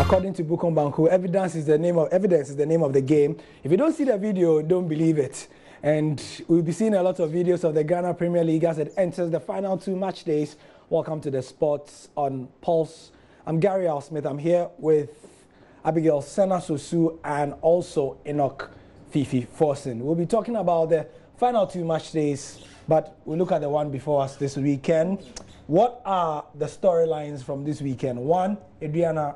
According to Bukom Banku, evidence is the name of the game. If you don't see the video, don't believe it. And we'll be seeing a lot of videos of the Ghana Premier League as it enters the final 2 match days. Welcome to the Sports on Pulse. I'm Gary Al Smith. I'm here with Abigail Sena Sosu and also Enoch Fifi Forson. We'll be talking about the final 2 match days, but we'll look at the one before us this weekend. What are the storylines from this weekend? One, Adriana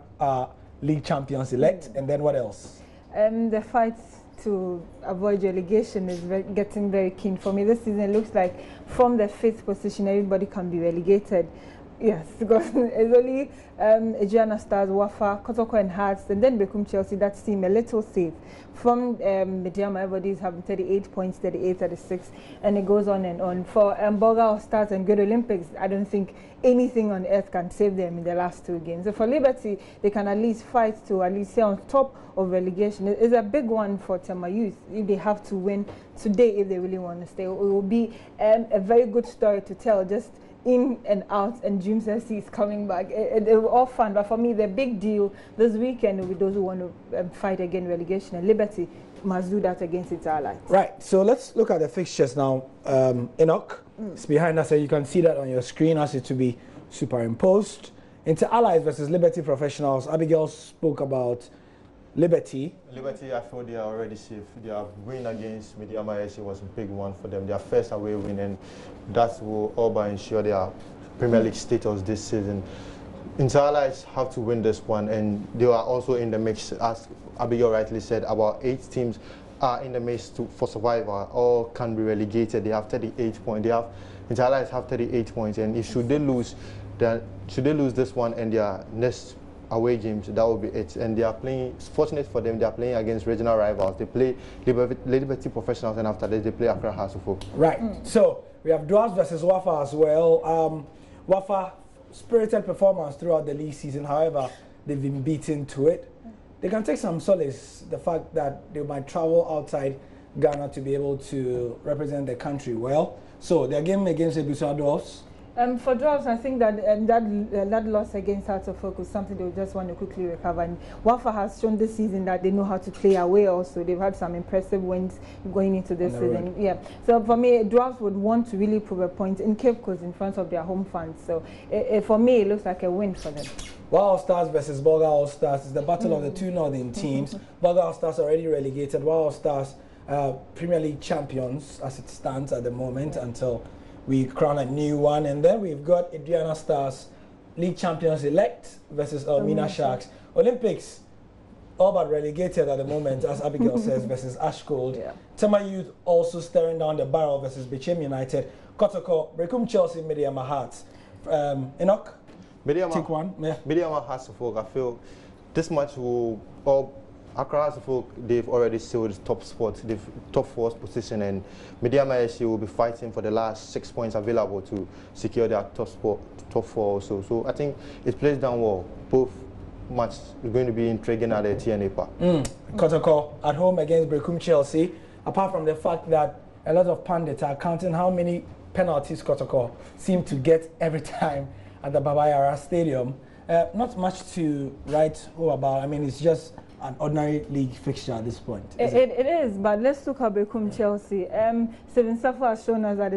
League champions elect, and then what else? The fight to avoid relegation is getting very keen for me. This season it looks like from the 5th position everybody can be relegated. Yes, because it's only Adriana Stars, Wafa, Kotoko and Hearts, and then Bekum Chelsea that seem a little safe. From Mediama, everybody is having 38 points, 38, 36, and it goes on and on. For Boga Stars and Good Olympics, I don't think anything on earth can save them in the last 2 games. So for Liberty, they can at least fight to at least stay on top of relegation. It's a big one for Tema Youth if they have to win today if they really want to stay. It will be a very good story to tell, just in and out, and Dreams FC is coming back. It was all fun, but for me, the big deal this weekend with those who want to fight against relegation, and Liberty must do that against its allies. Right, so let's look at the fixtures now. Enoch is behind us, and you can see that on your screen as it to be superimposed. Inter Allies versus Liberty Professionals. Abigail spoke about Liberty. Liberty, I feel they are already safe. Their win against Mediama SC was a big one for them. Their first away win, and that will all but ensure their Premier League status this season. Inter Allies have to win this one, and they are also in the mix. As Abigail rightly said, about 8 teams are in the mix for survival. All can be relegated. They have 38 points. Inter Allies have 38 points, and if should they lose this one and their next away games, that will be it. And they are playing, fortunate for them, they are playing against regional rivals. They play Liberty Professionals, and after that they play Accra Hearts of Oak. Right, so we have Dwarfs versus Wafa as well. Wafa, spirited performance throughout the league season, however, they've been beaten to it. They can take some solace, the fact that they might travel outside Ghana to be able to represent the country well. So their game against Ebusua Dwarfs. For Dwarfs, I think that that loss against Hearts of Oak was something they just want to quickly recover. And Wafa has shown this season that they know how to play away also. They've had some impressive wins going into this season. Yeah. So for me, Dwarfs would want to really prove a point in Cape Coast in front of their home fans. So for me, it looks like a win for them. All Stars versus Boga All Stars is the battle of the 2 northern teams. Boga All Stars already relegated. All Stars Premier League champions as it stands at the moment until we crown a new one. And then we've got Adriana Stars League champions elect versus Elmina Sharks. Olympics all but relegated at the moment, as Abigail says, versus Ashgold. Yeah. Tema Youth also staring down the barrel versus Bechem United. Kotoko, Bekum Chelsea, Mediama Hearts. Enoch? Take one. Yeah. Mediama Hearts of Oak, I feel this match will Accra Hearts of Oak, they've already sealed top spot, they've top 4 position, and Mediama SC will be fighting for the last 6 points available to secure their top 4 also. So I think it plays down well. Both matches are going to be intriguing at the TNA Park. Kotoko at home against Bekum Chelsea. Apart from the fact that a lot of pundits are counting how many penalties Kotoko seem to get every time at the Baba Yara Stadium. Not much to write home about. I mean, it's just an ordinary league fixture at this point. It is, but let's look at Bekum Chelsea. Steven Safa has shown us that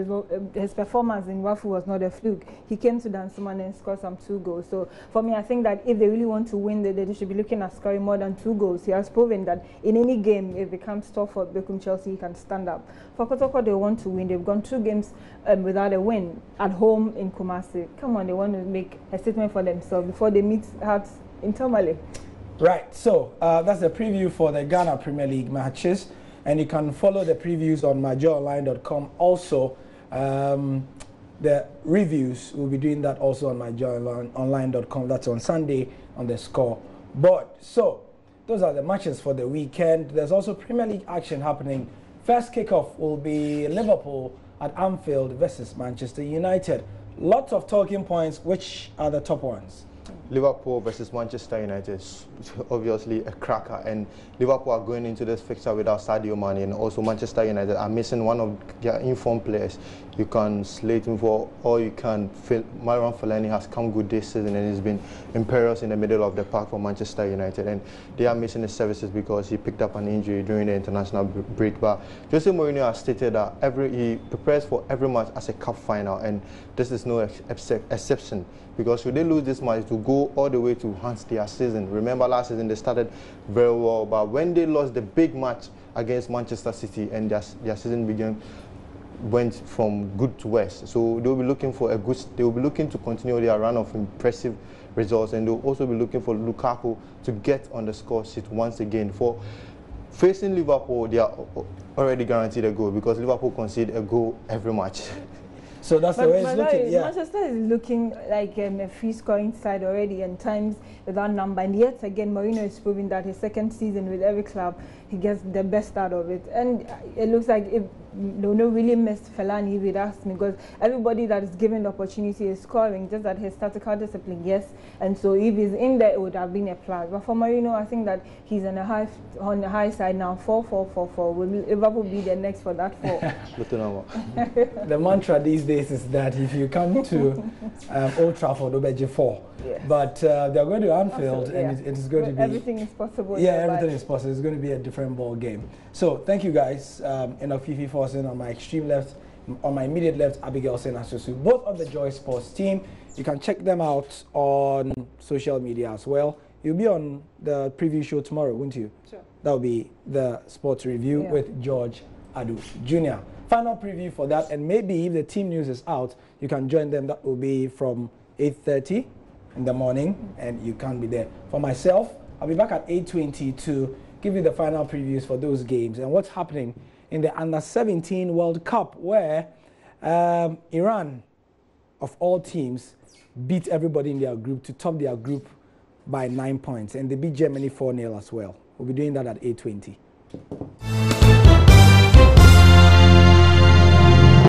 his performance in Wafu was not a fluke. He came to Dansoman and scored some 2 goals. So for me, I think that if they really want to win, they should be looking at scoring more than 2 goals. He has proven that in any game, if it comes tough for Bekum Chelsea, he can stand up. For Kotoko, they want to win. They've gone 2 games without a win at home in Kumasi. Come on, they want to make a statement for themselves before they meet Hearts in Tamale. Right, so that's the preview for the Ghana Premier League matches, and you can follow the previews on myjoyonline.com. Also, the reviews, we'll be doing that also on myjoyonline.com. That's on Sunday on the scoreboard. So, those are the matches for the weekend. There's also Premier League action happening. First kickoff will be Liverpool at Anfield versus Manchester United. Lots of talking points. Which are the top ones? Liverpool versus Manchester United is obviously a cracker, and Liverpool are going into this fixture without Sadio Mane, and also Manchester United are missing one of their informed players. You can slate him for all you can. Myron Fellaini has come good this season, and he's been imperious in the middle of the park for Manchester United, and they are missing his services because he picked up an injury during the international break. But Jose Mourinho has stated that he prepares for every match as a cup final, and this is no exception, because should they lose this match, to go all the way to enhance their season. Remember last season they started very well, but when they lost the big match against Manchester City, and their season went from good to worse. So they'll be looking for they'll be looking to continue their run of impressive results, and they'll also be looking for Lukaku to get on the score sheet once again. For facing Liverpool, they are already guaranteed a goal, because Liverpool concede a goal every match. So that's the way it's looking. Yeah. Manchester is looking like a free-scoring side already, and times without number. And yet again, Mourinho is proving that his second season with every club, he gets the best out of it. And it looks like if Nuno really missed Fellaini, if you'd ask me, because everybody that is given the opportunity is scoring, just that his tactical discipline, yes. And so if he's in there, it would have been a plus. But for Mourinho, I think that he's on the high side now. 4-4-4-4. Will Liverpool be the next for that 4? The mantra these days is that if you come to Old Trafford, you'll bet you 4. Yes. But they're going to Anfield, and it's going to be... Everything is possible. Yeah, everything is possible. It's going to be a different ball game. So thank you guys. Enough Fifi Forsen on my extreme left, on my immediate left, Abigail Senasusu, both of the Joy Sports team. You can check them out on social media as well. You'll be on the preview show tomorrow, won't you? Sure. That'll be the sports review with George Adu Jr. Final preview for that, and maybe if the team news is out, you can join them. That will be from 8:30 in the morning, and you can be there. For myself, I'll be back at 8:20 to give you the final previews for those games and what's happening in the Under-17 World Cup, where Iran, of all teams, beat everybody in their group to top their group by 9 points, and they beat Germany 4-0 as well. We'll be doing that at 8:20.